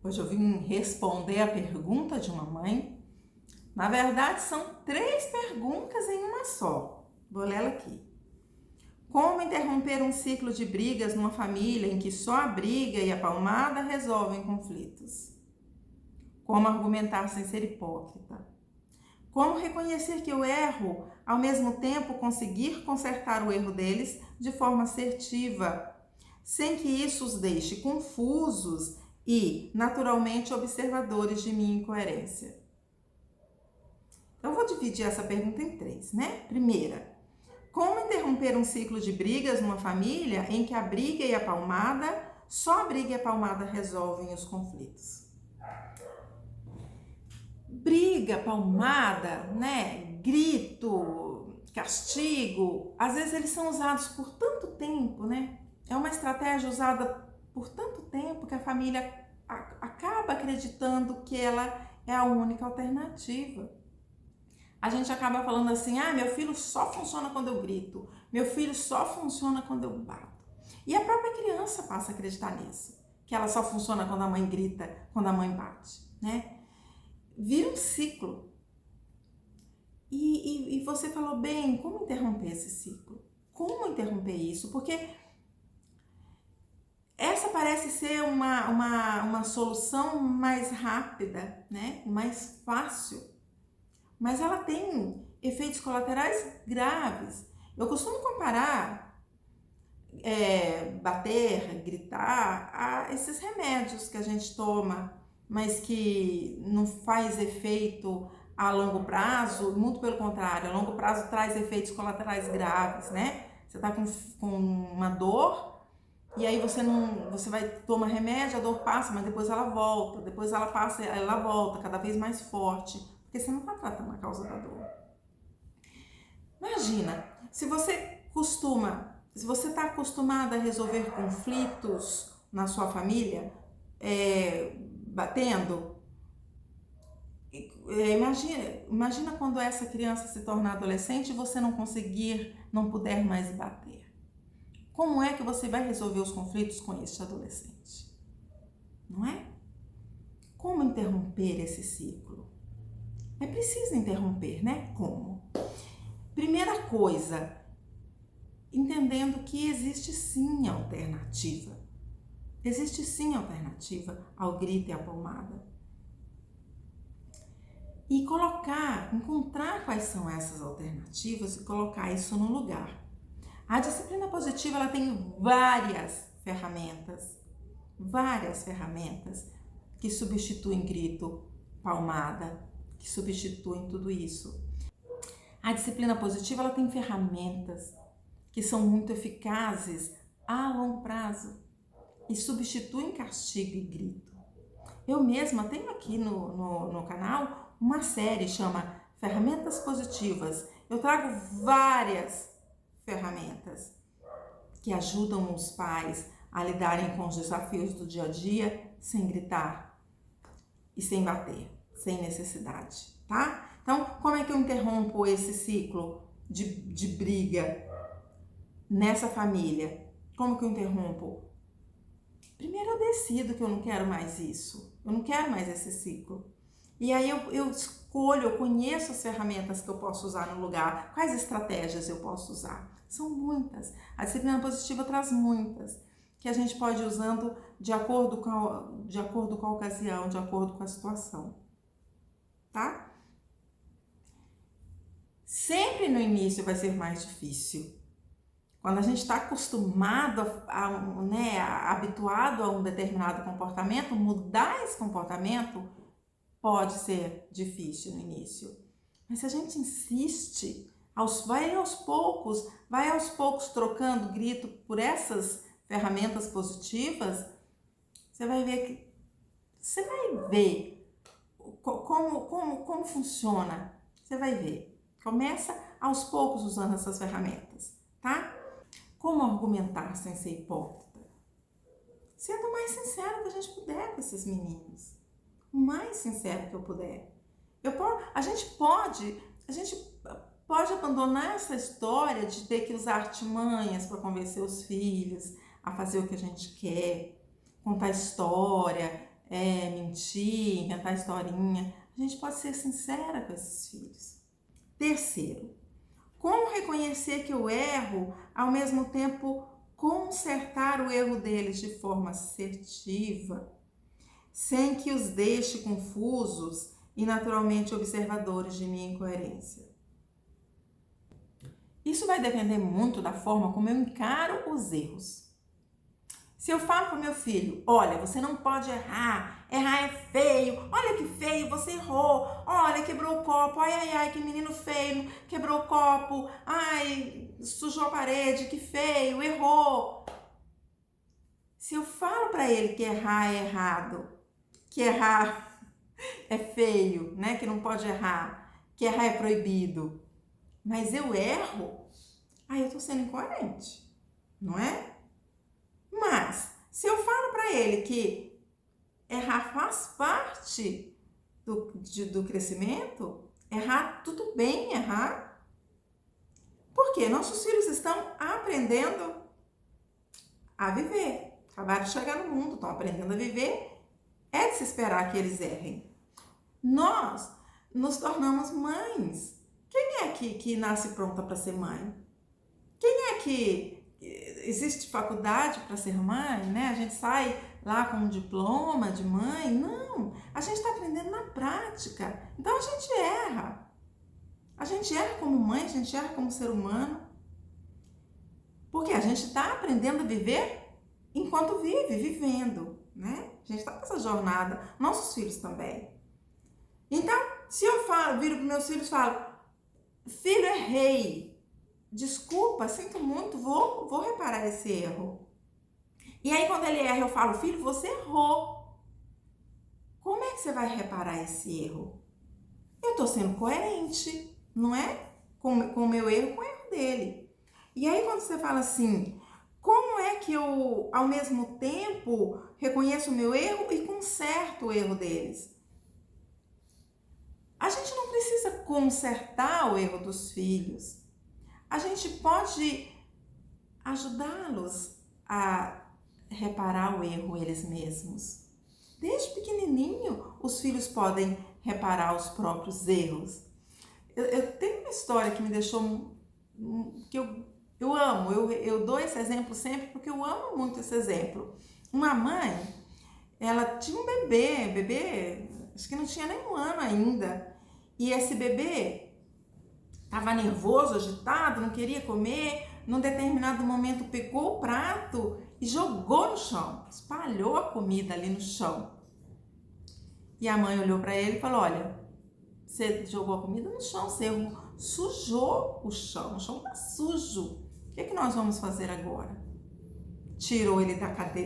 Hoje eu vim responder a pergunta de uma mãe. Na verdade, são 3 perguntas em uma só. Vou lê-la aqui. Como interromper um ciclo de brigas numa família em que só a briga e a palmada resolvem conflitos? Como argumentar sem ser hipócrita? Como reconhecer que eu erro, ao mesmo tempo conseguir consertar o erro deles de forma assertiva, sem que isso os deixe confusos e, naturalmente, observadores de minha incoerência? Então, eu vou dividir essa pergunta em 3, né? Primeira, como interromper um ciclo de brigas numa família em que a briga e a palmada, só a briga e a palmada resolvem os conflitos? Briga, palmada, né? Grito, castigo, às vezes eles são usados por tanto tempo, né? É uma estratégia usada por tanto tempo que a família acaba acreditando que ela é a única alternativa. A gente acaba falando assim, meu filho só funciona quando eu grito, meu filho só funciona quando eu bato. E a própria criança passa a acreditar nisso, que ela só funciona quando a mãe grita, quando a mãe bate, né? Vira um ciclo. E você falou bem, como interromper esse ciclo? Como interromper isso? Porque essa parece ser uma solução mais rápida, né? Mais fácil. Mas ela tem efeitos colaterais graves. Eu costumo comparar bater, gritar a esses remédios que a gente toma, mas que não faz efeito a longo prazo, muito pelo contrário, a longo prazo traz efeitos colaterais graves, né? Você tá com uma dor e aí você vai tomar remédio, a dor passa, mas depois ela volta, depois ela passa, ela volta cada vez mais forte, porque você não está tratando a causa da dor. Imagina, se você está acostumada a resolver conflitos na sua família, batendo, imagina quando essa criança se tornar adolescente e você não puder mais bater. Como é que você vai resolver os conflitos com este adolescente? Não é? Como interromper esse ciclo? É preciso interromper, né? Como? Primeira coisa, entendendo que existe sim alternativa. Existe sim alternativa ao grito e à palmada. E encontrar quais são essas alternativas e colocar isso no lugar. A disciplina positiva ela tem várias ferramentas que substituem grito, palmada, que substituem tudo isso. A disciplina positiva ela tem ferramentas que são muito eficazes a longo prazo e substituem castigo e grito. Eu mesma tenho aqui no canal uma série chama Ferramentas Positivas. Eu trago várias ferramentas que ajudam os pais a lidarem com os desafios do dia a dia sem gritar e sem bater, sem necessidade, tá? Então, como é que eu interrompo esse ciclo de briga nessa família? Como que eu interrompo? Primeiro eu decido que eu não quero mais isso, eu não quero mais esse ciclo. E aí eu escolho, eu conheço as ferramentas que eu posso usar no lugar, quais estratégias eu posso usar. São muitas. A disciplina positiva traz muitas, que a gente pode ir usando de acordo com a ocasião, de acordo com a situação. Tá? Sempre no início vai ser mais difícil. Quando a gente está acostumado, habituado a um determinado comportamento, mudar esse comportamento pode ser difícil no início. Mas se a gente insiste, vai aos poucos trocando grito por essas ferramentas positivas, você vai ver como funciona. Você vai ver. Começa aos poucos usando essas ferramentas, tá? Como argumentar sem ser hipócrita? Sendo o mais sincero que a gente puder com esses meninos. O mais sincero que eu puder. A gente pode abandonar essa história de ter que usar artimanhas para convencer os filhos a fazer o que a gente quer, contar história, mentir, inventar historinha. A gente pode ser sincera com esses filhos. Terceiro, como reconhecer que eu erro, ao mesmo tempo consertar o erro deles de forma assertiva, sem que os deixe confusos e naturalmente observadores de minha incoerência. Isso vai depender muito da forma como eu encaro os erros. Se eu falo para o meu filho, olha, você não pode errar, errar é feio, olha que feio, você errou, olha, quebrou o copo, ai, ai, ai, que menino feio, quebrou o copo, ai, sujou a parede, que feio, errou. Se eu falo para ele que errar é errado, que errar é feio, né, que não pode errar, que errar é proibido, mas eu erro, aí eu tô sendo incoerente, não é? Mas, se eu falo para ele que errar faz parte do crescimento, errar, tudo bem errar, porque nossos filhos estão aprendendo a viver, acabaram de chegar no mundo, estão aprendendo a viver, é de se esperar que eles errem. Nós nos tornamos mães. Quem é que nasce pronta para ser mãe? Quem é que existe faculdade para ser mãe, né? A gente sai lá com um diploma de mãe? Não, a gente está aprendendo na prática. Então a gente erra. A gente erra como mãe, a gente erra como ser humano. Porque a gente está aprendendo a viver enquanto vive, vivendo, né? A gente está nessa jornada, nossos filhos também. Então, se eu viro para meus filhos e falo, filho, errei. Desculpa, sinto muito, vou reparar esse erro. E aí quando ele erra, eu falo, filho, você errou. Como é que você vai reparar esse erro? Eu estou sendo coerente, não é? Com o meu erro, com o erro dele. E aí quando você fala assim, como é que eu, ao mesmo tempo, reconheço o meu erro e conserto o erro deles? A gente não precisa consertar o erro dos filhos. A gente pode ajudá-los a reparar o erro eles mesmos. Desde pequenininho, os filhos podem reparar os próprios erros. Eu tenho uma história que me deixou, que eu amo, eu dou esse exemplo sempre porque eu amo muito esse exemplo. Uma mãe, ela tinha um bebê, acho que não tinha nem 1 ano ainda, e esse bebê estava nervoso, agitado, não queria comer. Num determinado momento pegou o prato e jogou no chão, espalhou a comida ali no chão. E a mãe olhou para ele e falou, olha, você jogou a comida no chão, você sujou o chão está sujo. O que nós vamos fazer agora? Tirou ele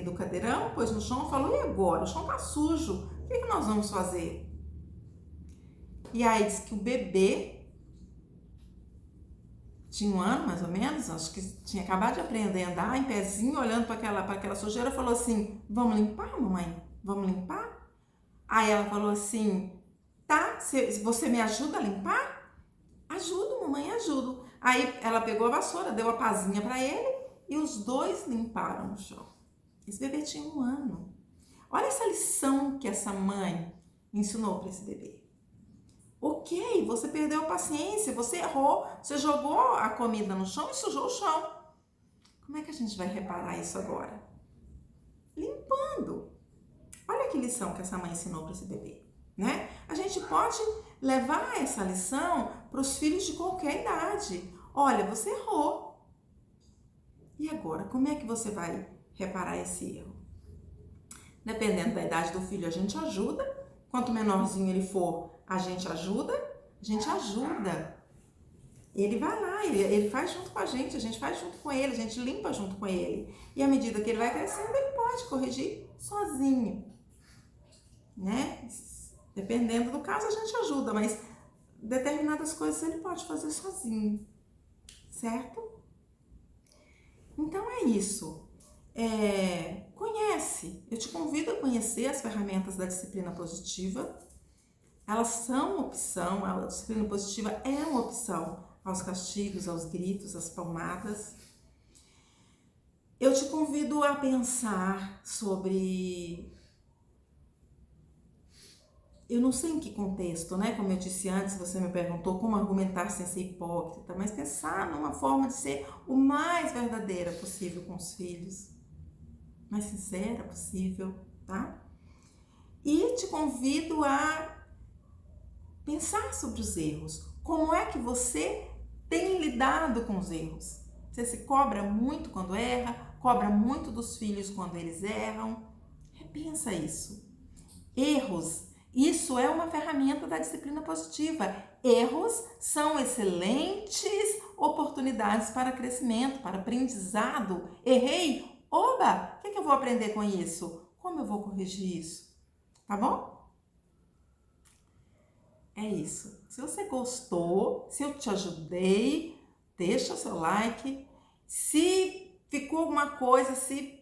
do cadeirão, pôs no chão e falou, e agora? O chão está sujo, o que nós vamos fazer? E aí disse que o bebê tinha 1 ano mais ou menos, acho que tinha acabado de aprender a andar, em pezinho, olhando para aquela sujeira, falou assim, vamos limpar, mamãe? Vamos limpar? Aí ela falou assim, tá, você me ajuda a limpar? Ajudo, mamãe, ajudo. Aí ela pegou a vassoura, deu a pazinha para ele e os dois limparam o chão. Esse bebê tinha 1 ano. Olha essa lição que essa mãe ensinou para esse bebê. Ok, você perdeu a paciência, você errou, você jogou a comida no chão e sujou o chão. Como é que a gente vai reparar isso agora? Limpando. Olha que lição que essa mãe ensinou para esse bebê, né? A gente pode levar essa lição para os filhos de qualquer idade. Olha, você errou. E agora, como é que você vai reparar esse erro? Dependendo da idade do filho, a gente ajuda. Quanto menorzinho ele for, a gente ajuda. Ele vai lá, ele faz junto com a gente faz junto com ele, a gente limpa junto com ele. E à medida que ele vai crescendo, ele pode corrigir sozinho, né? Dependendo do caso, a gente ajuda, mas determinadas coisas ele pode fazer sozinho, certo? Então é isso. Conhece, eu te convido a conhecer as ferramentas da disciplina positiva. Elas são uma opção, a disciplina positiva é uma opção aos castigos, aos gritos, às palmadas. Eu te convido a pensar sobre eu não sei em que contexto, né? Como eu disse antes, você me perguntou como argumentar sem ser hipócrita, mas pensar numa forma de ser o mais verdadeira possível com os filhos, mais sincera possível, tá? E te convido a pensar sobre os erros. Como é que você tem lidado com os erros? Você se cobra muito quando erra? Cobra muito dos filhos quando eles erram? Repensa isso. Erros, isso é uma ferramenta da disciplina positiva. Erros são excelentes oportunidades para crescimento, para aprendizado. Errei? Oba! O que eu vou aprender com isso? Como eu vou corrigir isso? Tá bom? É isso. Se você gostou, se eu te ajudei, deixa o seu like. Se ficou alguma coisa, se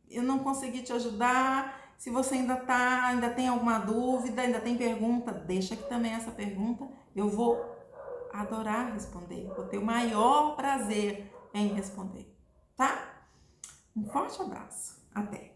eu não consegui te ajudar, se você ainda tem alguma dúvida, ainda tem pergunta, deixa aqui também essa pergunta. Eu vou adorar responder. Vou ter o maior prazer em responder, tá? Um forte abraço. Até!